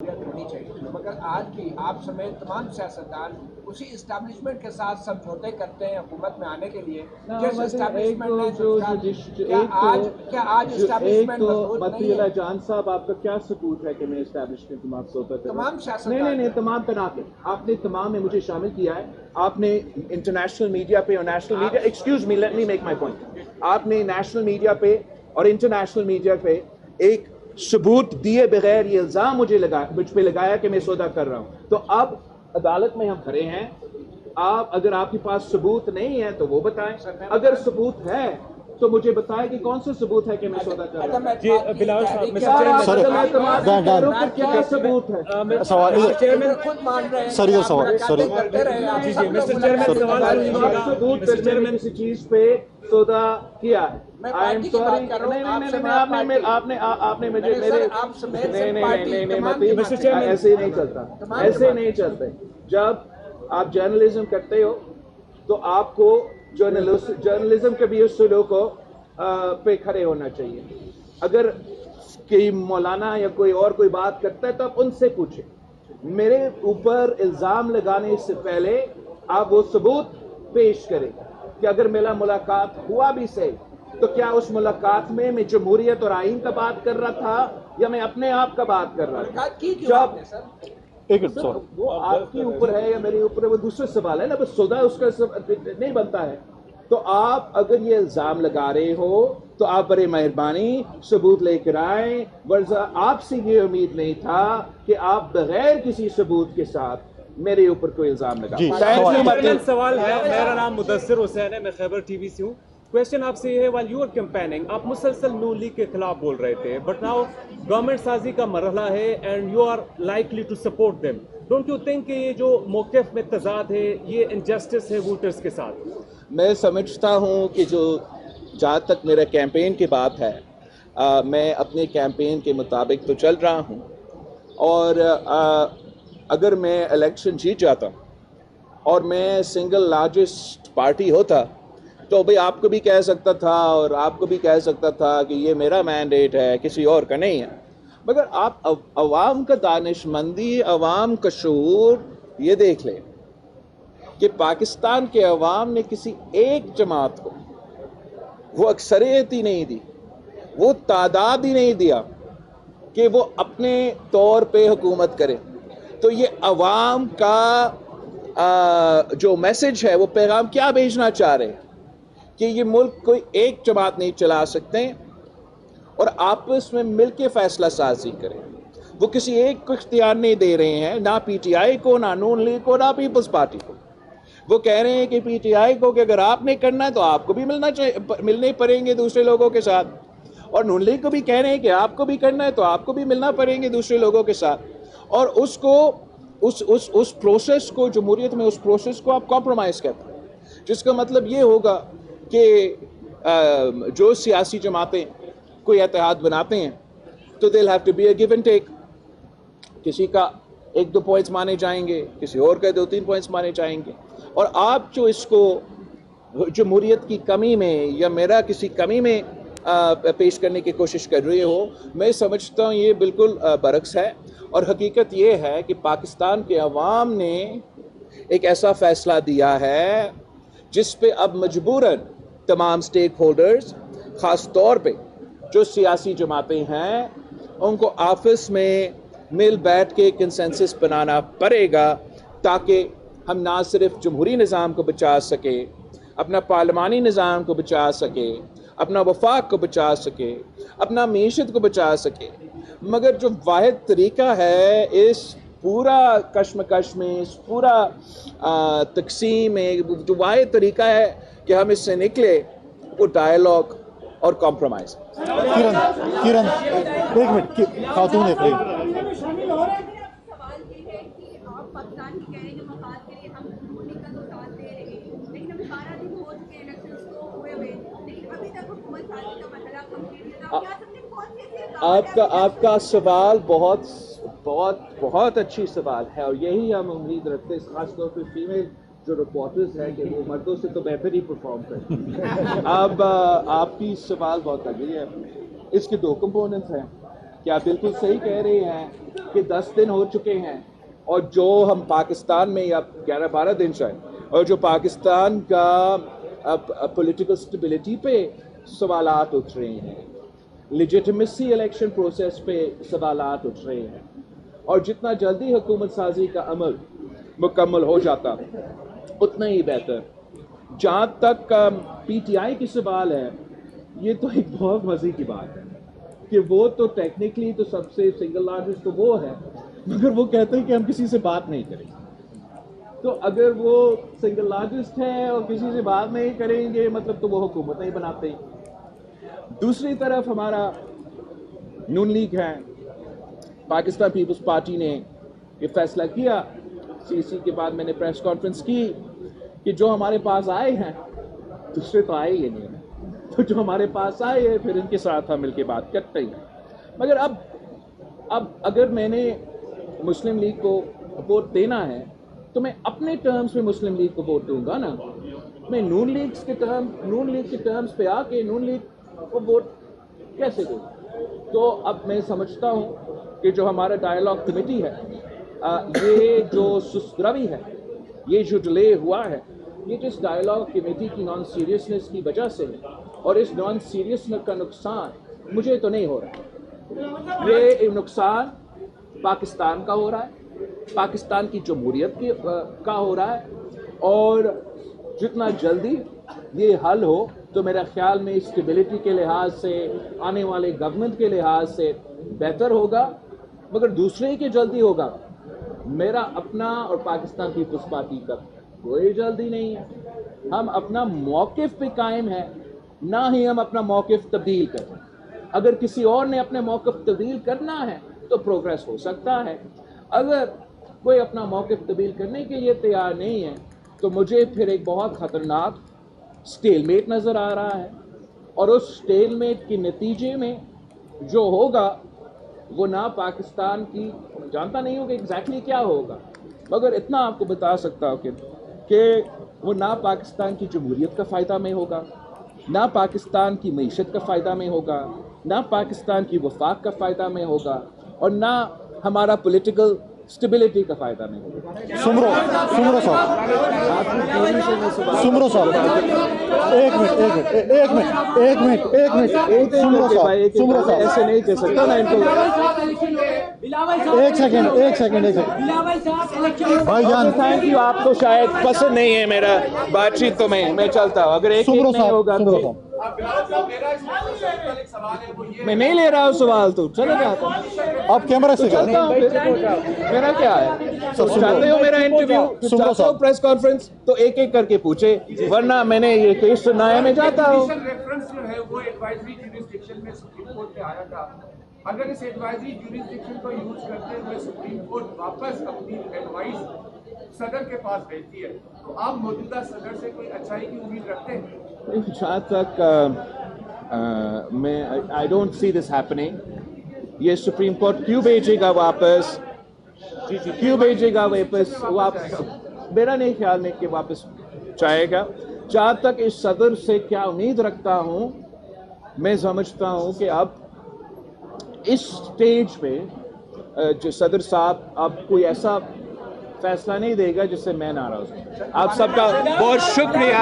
کرنی چاہیے، مگر آج بھی آپ سمیت تمام سیاستدان اسی اسٹیبلشمنٹ کے ساتھ سمجھوتے کرتے ہیں حکومت میں آنے کے لیے جس اسٹیبلشمنٹ نے کیا آج اسٹیبلشمنٹ مضبوط نہیں ہے؟ جان صاحب آپ کا کیا ثبوت ہے کہ میں اسٹیبلشمنٹ کے مقصود پر تمام سیاستدان نہیں تمام پہ نہ آپ نے تمام میں مجھے شامل کیا ہے. آپ نے انٹرنیشنل میڈیا پہ اور national media excuse me let me make my point. آپ نے نیشنل میڈیا پہ اور انٹرنیشنل میڈیا پہ ایک ثبوت دیے بغیر یہ الزام مجھ پہ لگایا کہ میں سودا کر رہا ہوں. تو اب عدالت میں ہم کھڑے ہیں. اگر آپ کے پاس ثبوت نہیں ہے تو وہ بتائیں، اگر ثبوت ہے تو مجھے بتائیں کہ کون سا ثبوت ہے کہ میں سودا کر رہا ہوں. جی بلاول صاحب کیا ثبوت ہے؟ ثبوت میں کسی چیز پہ سودا کیا ہے. آپ نے مجھے ایسے ہی نہیں چلتا، ایسے نہیں چلتے. جب آپ جرنلزم کرتے ہو تو آپ کو جرنلزم کے بھی اصولوں کو پہ کھڑے ہونا چاہیے. اگر کوئی مولانا یا کوئی اور کوئی بات کرتا ہے تو آپ ان سے پوچھیں. میرے اوپر الزام لگانے سے پہلے آپ وہ ثبوت پیش کریں کہ اگر میرا ملاقات ہوا بھی صحیح تو کیا اس ملاقات میں جمہوریت اور آئین کا بات کر رہا تھا یا میں اپنے آپ کا بات کر رہا تھا. جب وہ آپ کے اوپر ہے یا میرے اوپر ہے وہ دوسرا سوال ہے نا. بس سودا اس کا نہیں بنتا ہے. تو آپ اگر یہ الزام لگا رہے ہو تو آپ برے مہربانی ثبوت لے کر آئیں. ورنہ آپ سے یہ امید نہیں تھا کہ آپ بغیر کسی ثبوت کے ساتھ میرے اوپر کوئی الزام لگا. سوال ہے. میرا نام مدثر حسین ہے، میں خیبر ٹی وی سے ہوں. کوشچن آپ سے یہ ہے، while you are campaigning آپ مسلسل نون لیگ کے خلاف بول رہے تھے، بٹ ناؤ گورنمنٹ سازی کا مرحلہ ہے and you are likely to support them. Don't you think کہ یہ جو موقف میں تضاد ہے یہ انجسٹس ہے ووٹرز کے ساتھ؟ میں سمجھتا ہوں کہ جہاں تک میرا کیمپین کی بات ہے، میں اپنے کیمپین کے مطابق تو چل رہا ہوں. اور اگر میں الیکشن جیت جاتا اور میں سنگل لارجسٹ پارٹی ہوتا تو بھئی آپ کو بھی کہہ سکتا تھا اور آپ کو بھی کہہ سکتا تھا کہ یہ میرا مینڈیٹ ہے، کسی اور کا نہیں ہے. مگر آپ عوام کا دانش مندی، عوام کا شعور یہ دیکھ لیں کہ پاکستان کے عوام نے کسی ایک جماعت کو وہ اکثریت ہی نہیں دی، وہ تعداد ہی نہیں دیا کہ وہ اپنے طور پہ حکومت کرے. تو یہ عوام کا جو میسج ہے، وہ پیغام کیا بھیجنا چاہ رہے ہیں کہ یہ ملک کوئی ایک جماعت نہیں چلا سکتے اور آپس میں مل کے فیصلہ سازی کریں. وہ کسی ایک کو اختیار نہیں دے رہے ہیں، نہ پی ٹی آئی کو، نہ نون لیگ کو، نہ پیپلز پارٹی کو. وہ کہہ رہے ہیں کہ پی ٹی آئی کو کہ اگر آپ نے کرنا ہے تو آپ کو بھی ملنے پڑیں گے دوسرے لوگوں کے ساتھ، اور نون لیگ کو بھی کہہ رہے ہیں کہ آپ کو بھی کرنا ہے تو آپ کو بھی ملنا پڑیں گے دوسرے لوگوں کے ساتھ. اور اس پروسیس کو، جمہوریت میں اس پروسیس کو آپ کمپرومائز کرتے ہیں، جس کا مطلب یہ ہوگا کہ جو سیاسی جماعتیں کوئی اتحاد بناتے ہیں تو they'll have to be a give and take. کسی کا 1-2 پوائنٹس مانے جائیں گے، کسی اور کا 2-3 پوائنٹس مانے جائیں گے. اور آپ جو اس کو جمہوریت کی کمی میں یا میرا کسی کمی میں پیش کرنے کی کوشش کر رہے ہو، میں سمجھتا ہوں یہ بالکل برعکس ہے. اور حقیقت یہ ہے کہ پاکستان کے عوام نے ایک ایسا فیصلہ دیا ہے جس پہ اب مجبوراً تمام سٹیک ہولڈرز، خاص طور پہ جو سیاسی جماعتیں ہیں، ان کو آپس میں مل بیٹھ کے کنسنسس بنانا پڑے گا تاکہ ہم نہ صرف جمہوری نظام کو بچا سکے، اپنا پارلیمانی نظام کو بچا سکے، اپنا وفاق کو بچا سکے، اپنا معیشت کو بچا سکے. مگر جو واحد طریقہ ہے اس پورا کشمکش میں، اس پورا تقسیم میں، جو واحد طریقہ ہے کہ ہم اس سے نکلے، وہ ڈائیلاگ اور کمپرومائز. کرن ایک منٹ، خاتون ہے پلیز. آپ کا سوال بہت اچھی سوال ہے، اور یہی ہم امید رکھتے ہیں، خاص طور پہ فیمیل جو رپورٹرز ہیں، کہ وہ مردوں سے تو بہتر ہی پرفارم کریں. اب آپ کی سوال بہت اگلی ہے. اس کے 2 کمپوننٹس ہیں. کہ آپ بالکل صحیح کہہ رہے ہیں کہ 10 دن ہو چکے ہیں اور جو ہم پاکستان میں یا 11-12 دن شاید اور جو پاکستان کا پولیٹیکل سٹیبلٹی پہ سوالات اٹھ رہے ہیں, لیجیٹمیسی الیکشن پروسیس پہ سوالات اٹھ رہے ہیں, اور جتنا جلدی حکومت سازی کا عمل مکمل ہو جاتا اتنا ہی بہتر. جہاں تک پی ٹی آئی کی سوال ہے, یہ تو ایک بہت مزے کی بات ہے کہ وہ تو ٹیکنیکلی تو سب سے سنگل لارجسٹ تو وہ ہے, مگر وہ کہتے ہیں کہ ہم کسی سے بات نہیں کریں گے. تو اگر وہ سنگل لارجسٹ ہے اور کسی سے بات نہیں کریں گے مطلب تو وہ حکومت نہیں بناتے. دوسری طرف ہمارا نون لیگ ہے, پاکستان پیپلز پارٹی نے یہ فیصلہ کیا, سی سی کے بعد میں نے پریس کانفرنس کی کہ جو ہمارے پاس آئے ہیں دوسرے تو آئے ہی نہیں ہیں, تو جو ہمارے پاس آئے ہیں پھر ان کے ساتھ ہم مل کے بات کرتے ہیں. مگر اب اگر میں نے مسلم لیگ کو ووٹ دینا ہے تو میں اپنے ٹرمز میں مسلم لیگ کو ووٹ دوں گا نا. میں نون لیگ کے ٹرمز پہ آ کے نون لیگ کو ووٹ کیسے دوں؟ تو اب میں سمجھتا ہوں کہ جو ہمارا ڈائیلاگ کمیٹی ہے, یہ جو سست روی ہے, یہ جو ڈیلے ہوا ہے, یہ جس ڈائیلاگ کمیٹی کی نان سیریسنس کی وجہ سے ہے, اور اس نان سیریسنس کا نقصان مجھے تو نہیں ہو رہا. یہ نقصان پاکستان کا ہو رہا ہے, پاکستان کی جمہوریت کا ہو رہا ہے, اور جتنا جلدی یہ حل ہو تو میرا خیال میں اسٹیبلٹی کے لحاظ سے, آنے والے گورنمنٹ کے لحاظ سے بہتر ہوگا. مگر دوسرے کے جلدی ہوگا, میرا اپنا اور پاکستان پیپلز پارٹی کا کوئی جلدی نہیں ہے. ہم اپنا موقف پہ قائم ہے, نہ ہی ہم اپنا موقف تبدیل کریں. اگر کسی اور نے اپنے موقف تبدیل کرنا ہے تو پروگریس ہو سکتا ہے. اگر کوئی اپنا موقف تبدیل کرنے کے لیے تیار نہیں ہے تو مجھے پھر ایک بہت خطرناک سٹیل میٹ نظر آ رہا ہے, اور اس سٹیل میٹ کے نتیجے میں جو ہوگا وہ نہ پاکستان کی, جانتا نہیں ہوں کہ ایگزیکٹلی کیا ہوگا, مگر اتنا آپ کو بتا سکتا ہوں کہ وہ نہ پاکستان کی جمہوریت کا فائدہ میں ہوگا, نہ پاکستان کی معیشت کا فائدہ میں ہوگا, نہ پاکستان کی وفاق کا فائدہ میں ہوگا, اور نہ ہمارا پولیٹیکل اسٹیبلٹی کا فائدہ نہیں ہوگا. سمرو صاحب ایسے نہیں کہہ سکتا نا ان کو. ایک سیکنڈ بھائی جان, تھینک یو. آپ کو شاید پسند نہیں ہے میرا بات چیت, تو میں چلتا ہوں. اگر ایک نہیں ہوگا تو میں نہیں لے رہا ہوں سوال, تو چلے جاتا ہوں. آپ کیمرہ سے میرا کیا ہے, چاہتے ہو میرا انٹرویو, چاہتے ہو پریس کانفرنس, تو ایک ایک کر کے پوچھے, ورنہ میں نے یہ کیس سنا ہے, میں جاتا ہوں. ریفرنس جو ہے وہ ایڈوائزری جوریسڈکشن میں سپریم کورٹ پہ آیا تھا. اگر اس ایڈوائزری جوریسڈکشن کو یوز کرتے ہوئے سپریم کورٹ واپس اپنی ایڈوائس صدر کے پاس بھیجتی ہے تو آپ موجودہ صدر سے کوئی اچھائی کی امید رکھتے ہیں؟ جہاں تک میں I don't see this happening. یہ سپریم کورٹ کیوں بھیجے گا واپس, کیوں بھیجے گا واپس, میرا نہیں خیال میں کہ واپس چاہے گا. جہاں تک اس صدر سے کیا امید رکھتا ہوں, میں سمجھتا ہوں کہ اب اس سٹیج پہ جو صدر صاحب اب کوئی ایسا فیصلہ نہیں دے گا جس سے میں ناراض ہوں. آپ سب کا بہت شکریہ.